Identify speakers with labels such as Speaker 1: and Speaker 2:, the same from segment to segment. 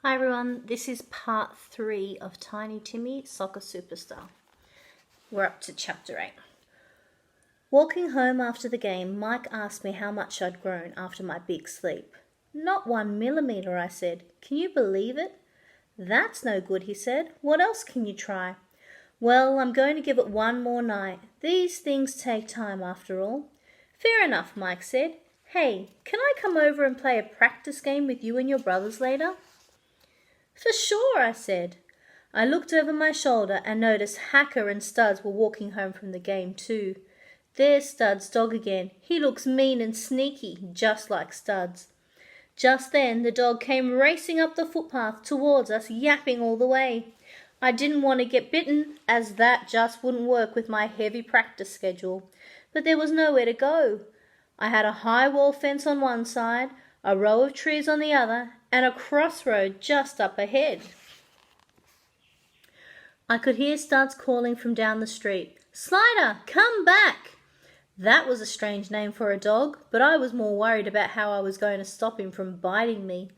Speaker 1: Hi everyone, this is part 3 of Tiny Timmy, Soccer Superstar. We're up to chapter 8. Walking home after the game, Mike asked me how much I'd grown after my big sleep. "Not 1 millimetre," I said. "Can you believe it?" "That's no good," he said. "What else can you try?" "Well, I'm going to give it one more night. These things take time after all." "Fair enough," Mike said. "Hey, can I come over and play a practice game with you and your brothers later?" "For sure," I said. I looked over my shoulder and noticed Hacker and Studs were walking home from the game too. There's Studs' dog again. He looks mean and sneaky, just like Studs. Just then the dog came racing up the footpath towards us, yapping all the way. I didn't want to get bitten, as that just wouldn't work with my heavy practice schedule. But there was nowhere to go. I had a high wall fence on one side, a row of trees on the other, and a crossroad just up ahead. I could hear Studs calling from down the street, "Slider, come back!" That was a strange name for a dog, but I was more worried about how I was going to stop him from biting me.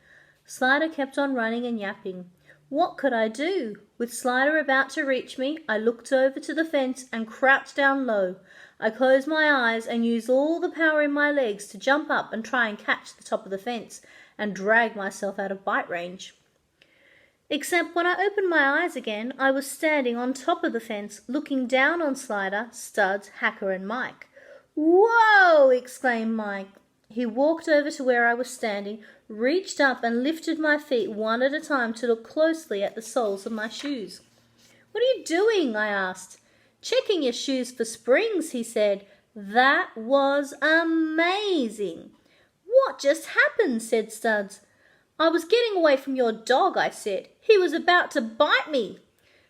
Speaker 1: Slider kept on running and yapping. What could I do? With Slider about to reach me, I looked over to the fence and crouched down low. I closed my eyes and used all the power in my legs to jump up and try and catch the top of the fence and drag myself out of bite range. Except when I opened my eyes again, I was standing on top of the fence, looking down on Slider, Studs, Hacker and Mike. "Whoa!" exclaimed Mike. He walked over to where I was standing, reached up and lifted my feet one at a time to look closely at the soles of my shoes. "What are you doing?" I asked. "Checking your shoes for springs," he said. "That was amazing." "What just happened?" said Studs. "I was getting away from your dog," I said. "He was about to bite me."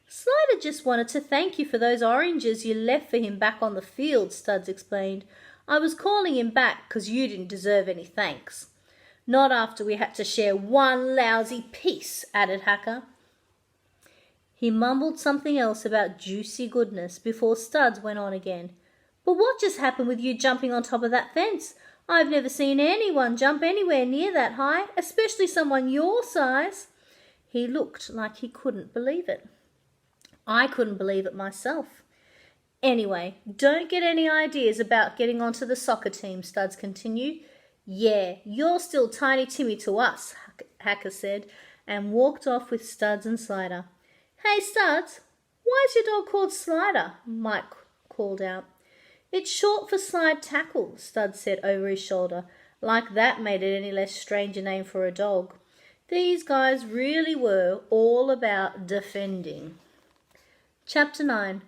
Speaker 1: "Slider just wanted to thank you for those oranges you left for him back on the field," Studs explained. "I was calling him back because you didn't deserve any thanks." "Not after we had to share one lousy piece," added Hacker. He mumbled something else about juicy goodness before Studs went on again. "But what just happened with you jumping on top of that fence? I've never seen anyone jump anywhere near that high, especially someone your size." He looked like he couldn't believe it. I couldn't believe it myself. "Anyway, don't get any ideas about getting onto the soccer team," Studs continued. "Yeah, you're still Tiny Timmy to us," Hacker said, and walked off with Studs and Slider. "Hey, Studs, why is your dog called Slider?" Mike called out. "It's short for slide tackle," Studs said over his shoulder, like that made it any less strange a name for a dog. These guys really were all about defending. Chapter 9.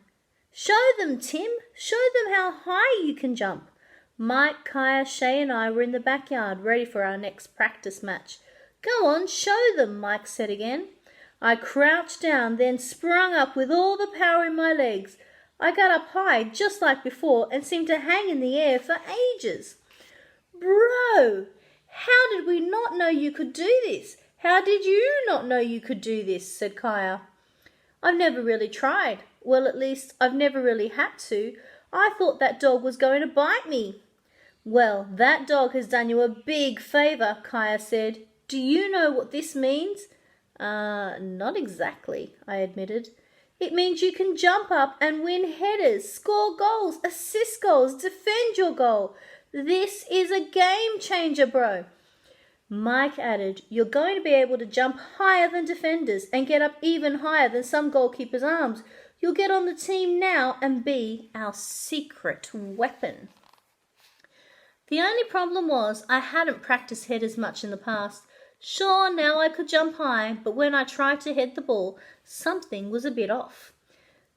Speaker 1: "Show them, Tim. Show them how high you can jump." Mike, Kaya, Shay and I were in the backyard ready for our next practice match. "Go on, show them," Mike said again. I crouched down, then sprung up with all the power in my legs. I got up high, just like before, and seemed to hang in the air for ages. "Bro, how did we not know you could do this? How did you not know you could do this?" said Kaya. "I've never really tried. Well, at least, I've never really had to. I thought that dog was going to bite me." "Well, that dog has done you a big favour," Kaya said. "Do you know what this means?" Not exactly," I admitted. "It means you can jump up and win headers, score goals, assist goals, defend your goal. This is a game changer, bro." Mike added, "You're going to be able to jump higher than defenders and get up even higher than some goalkeepers' arms. You'll get on the team now and be our secret weapon." The only problem was I hadn't practiced headers much in the past. Sure, now I could jump high, but when I tried to head the ball, something was a bit off.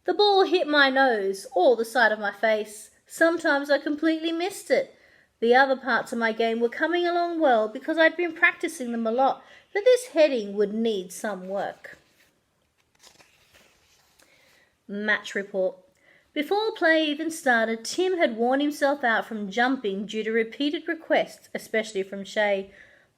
Speaker 1: The ball hit my nose, or the side of my face. Sometimes I completely missed it. The other parts of my game were coming along well because I'd been practicing them a lot, but this heading would need some work. Match report. Before play even started, Tim had worn himself out from jumping due to repeated requests, especially from Shay.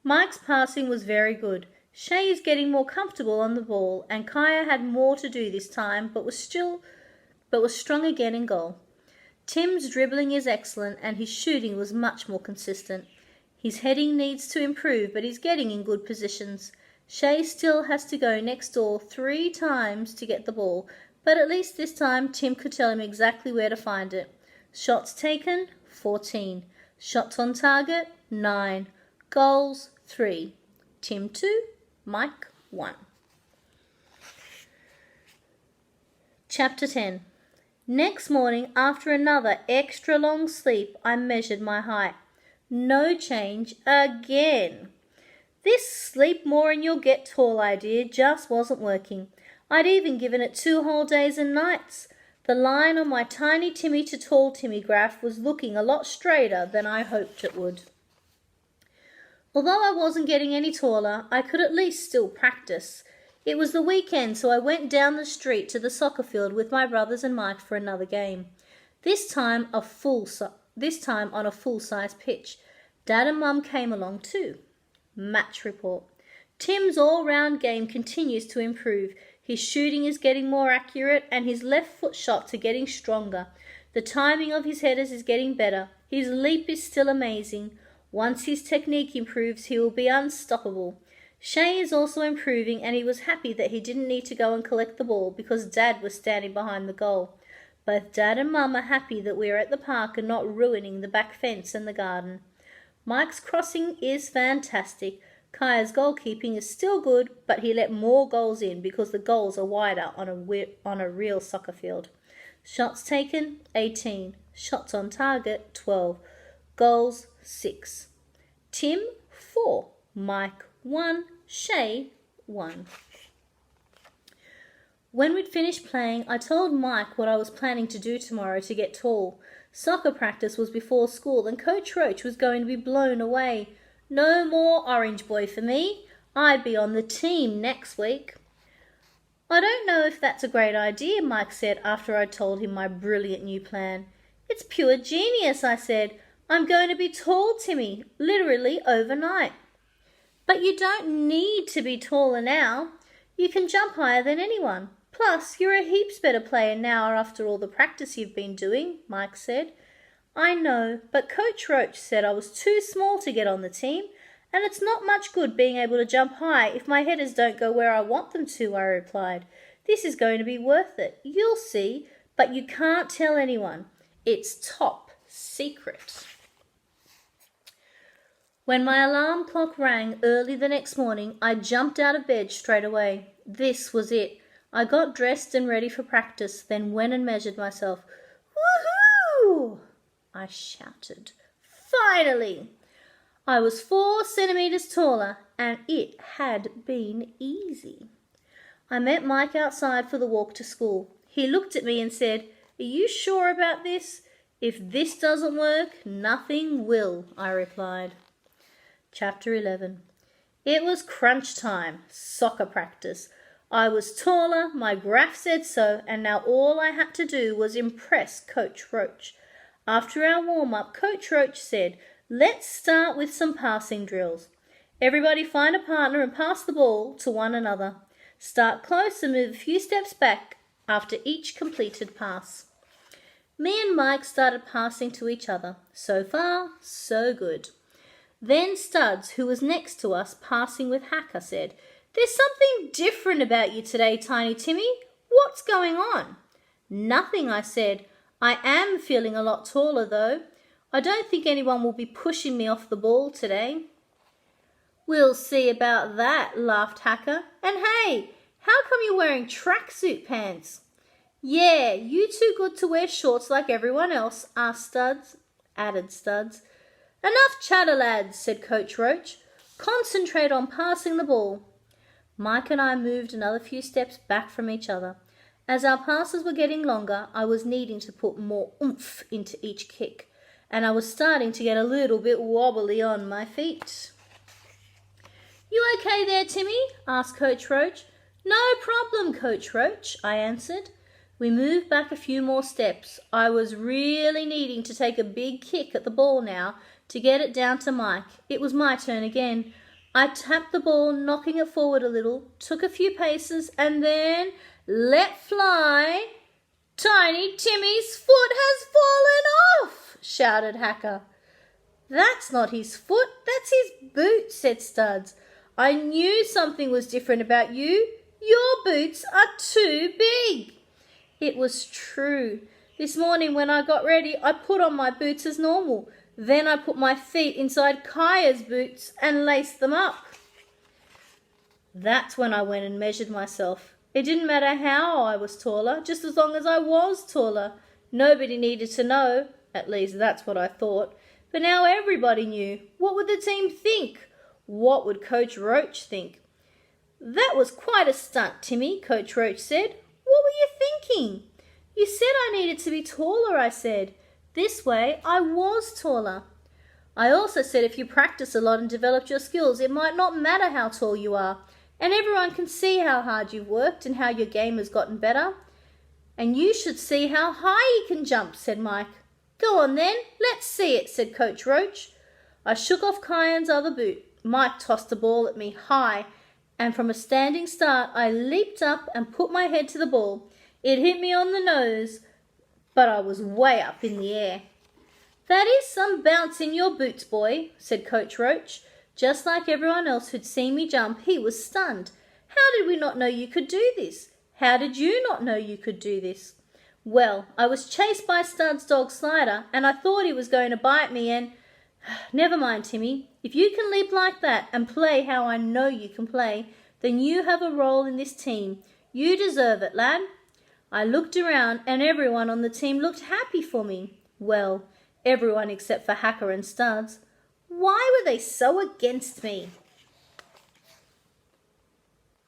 Speaker 1: Mike's passing was very good. Shay is getting more comfortable on the ball, and Kaya had more to do this time, but was strong again in goal. Tim's dribbling is excellent, and his shooting was much more consistent. His heading needs to improve, but he's getting in good positions. Shay still has to go next door 3 times to get the ball, but at least this time Tim could tell him exactly where to find it. Shots taken, 14. Shots on target, 9. Goals, 3. Tim 2, Mike 1. Chapter 10. Next morning, after another extra long sleep, I measured my height. No change again. This sleep more and you'll get tall idea just wasn't working. I'd even given it 2 whole days and nights. The line on my tiny Timmy to tall Timmy graph was looking a lot straighter than I hoped it would. Although I wasn't getting any taller, I could at least still practice. It was the weekend, so I went down the street to the soccer field with my brothers and Mike for another game. This time on a full-size pitch. Dad and Mum came along too. Match report. Tim's all-round game continues to improve. His shooting is getting more accurate and his left foot shots are getting stronger. The timing of his headers is getting better. His leap is still amazing. Once his technique improves, he will be unstoppable. Shay is also improving and he was happy that he didn't need to go and collect the ball because Dad was standing behind the goal. Both Dad and Mum are happy that we are at the park and not ruining the back fence and the garden. Mike's crossing is fantastic. Kaya's goalkeeping is still good, but he let more goals in because the goals are wider on a real soccer field. Shots taken, 18. Shots on target, 12. Goals, 6. Tim, 4. Mike, 1. Shay, 1. When we'd finished playing, I told Mike what I was planning to do tomorrow to get tall. Soccer practice was before school and Coach Roach was going to be blown away. No more orange boy for me. I'd be on the team next week. I don't know if that's a great idea, Mike said after I told him my brilliant new plan. It's pure genius, I said. I'm going to be tall, Timmy, literally overnight. But you don't need to be taller now. You can jump higher than anyone. Plus, you're a heaps better player now after all the practice you've been doing, Mike said. I know, but Coach Roach said I was too small to get on the team, and it's not much good being able to jump high if my headers don't go where I want them to, I replied. This is going to be worth it. You'll see, but you can't tell anyone. It's top secret. When my alarm clock rang early the next morning, I jumped out of bed straight away. This was it. I got dressed and ready for practice, then went and measured myself. Woohoo! I shouted. Finally! I was 4 centimeters taller, and it had been easy. I met Mike outside for the walk to school. He looked at me and said, "Are you sure about this? If this doesn't work, nothing will," I replied. Chapter 11. It was crunch time, soccer practice. I was taller, my graph said so, and now all I had to do was impress Coach Roach. After our warm-up, Coach Roach said, "Let's start with some passing drills. Everybody find a partner and pass the ball to one another. Start close and move a few steps back after each completed pass." Me and Mike started passing to each other. So far, so good. Then Studs, who was next to us passing with Hacker, said, "There's something different about you today, Tiny Timmy. What's going on?" "Nothing," I said. "I am feeling a lot taller, though. I don't think anyone will be pushing me off the ball today." "We'll see about that," laughed Hacker. "And hey, how come you're wearing tracksuit pants?" "Yeah, you too good to wear shorts like everyone else?" added Studs. "Enough chatter, lads," said Coach Roach. "Concentrate on passing the ball." Mike and I moved another few steps back from each other. As our passes were getting longer, I was needing to put more oomph into each kick, and I was starting to get a little bit wobbly on my feet. "You okay there, Timmy?" asked Coach Roach. "No problem, Coach Roach," I answered. We moved back a few more steps. I was really needing to take a big kick at the ball now to get it down to Mike. It was my turn again. I tapped the ball, knocking it forward a little, took a few paces, and then let fly. "Tiny Timmy's foot has fallen off," shouted Hacker. "That's not his foot, that's his boot," said Studs. I knew something was different about you. Your boots are too big. It was true. This morning when I got ready, I put on my boots as normal. Then I put my feet inside Kaya's boots and laced them up. That's when I went and measured myself. It didn't matter how I was taller, just as long as I was taller. Nobody needed to know. At least that's what I thought. But now everybody knew. What would the team think? What would Coach Roach think? That was quite a stunt, Timmy, Coach Roach said. What were you thinking? You said I needed to be taller, I said. This way, I was taller. I also said if you practice a lot and developed your skills, it might not matter how tall you are, and everyone can see how hard you've worked and how your game has gotten better. And you should see how high you can jump, said Mike. Go on then, let's see it, said Coach Roach. I shook off Kyan's other boot. Mike tossed the ball at me high, and from a standing start, I leaped up and put my head to the ball. It hit me on the nose, but I was way up in the air. That is some bounce in your boots, boy, said Coach Roach. Just like everyone else who'd seen me jump, he was stunned. How did we not know you could do this? How did you not know you could do this? Well, I was chased by Stud's dog Slider, and I thought he was going to bite me and... Never mind, Timmy. If you can leap like that and play how I know you can play, then you have a role in this team. You deserve it, lad. I looked around and everyone on the team looked happy for me. Well, everyone except for Hacker and Studs. Why were they so against me?